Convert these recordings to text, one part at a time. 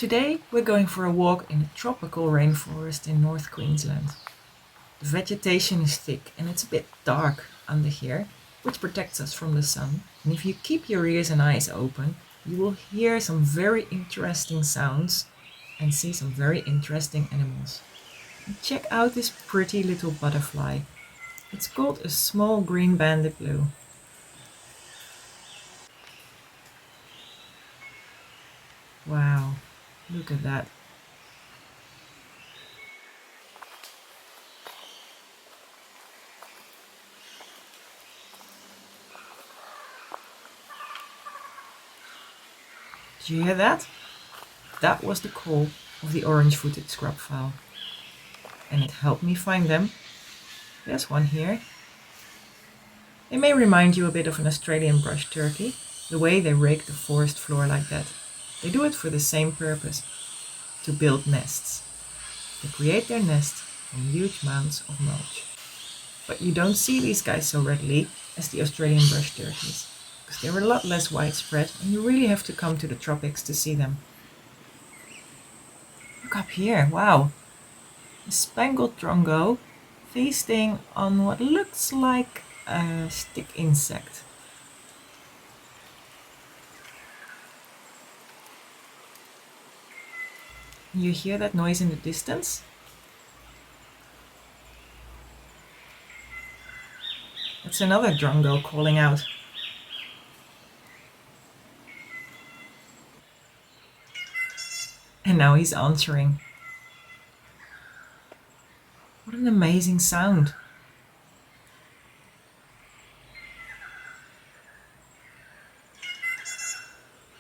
Today we're going for a walk in the tropical rainforest in North Queensland. The vegetation is thick and it's a bit dark under here, which protects us from the sun. And if you keep your ears and eyes open, you will hear some very interesting sounds and see some very interesting animals. And check out this pretty little butterfly. It's called a small green banded blue. Wow, look at that. Did you hear that? That was the call of the orange-footed scrubfowl. And it helped me find them. There's one here. They may remind you a bit of an Australian brush turkey, the way they rake the forest floor like that. They do it for the same purpose, to build nests. They create their nest from huge mounds of mulch. But you don't see these guys so readily as the Australian brush turkeys, because they're a lot less widespread and you really have to come to the tropics to see them. Look up here, wow! A Spangled Drongo feasting on what looks like a stick insect. You hear that noise in the distance? That's another drongo calling out. And now he's answering. What an amazing sound.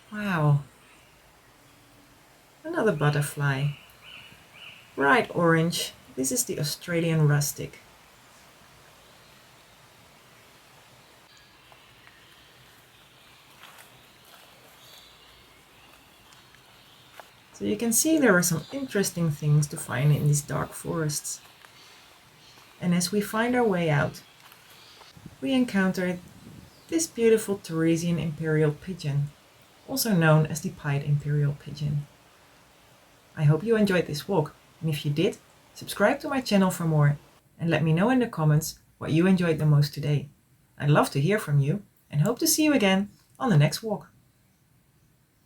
Wow. Another butterfly. Bright orange. This is the Australian Rustic. So you can see there are some interesting things to find in these dark forests. And as we find our way out, we encountered this beautiful Torresian Imperial Pigeon, also known as the pied Imperial Pigeon. I hope you enjoyed this walk, and if you did, subscribe to my channel for more and let me know in the comments what you enjoyed the most today. I'd love to hear from you and hope to see you again on the next walk.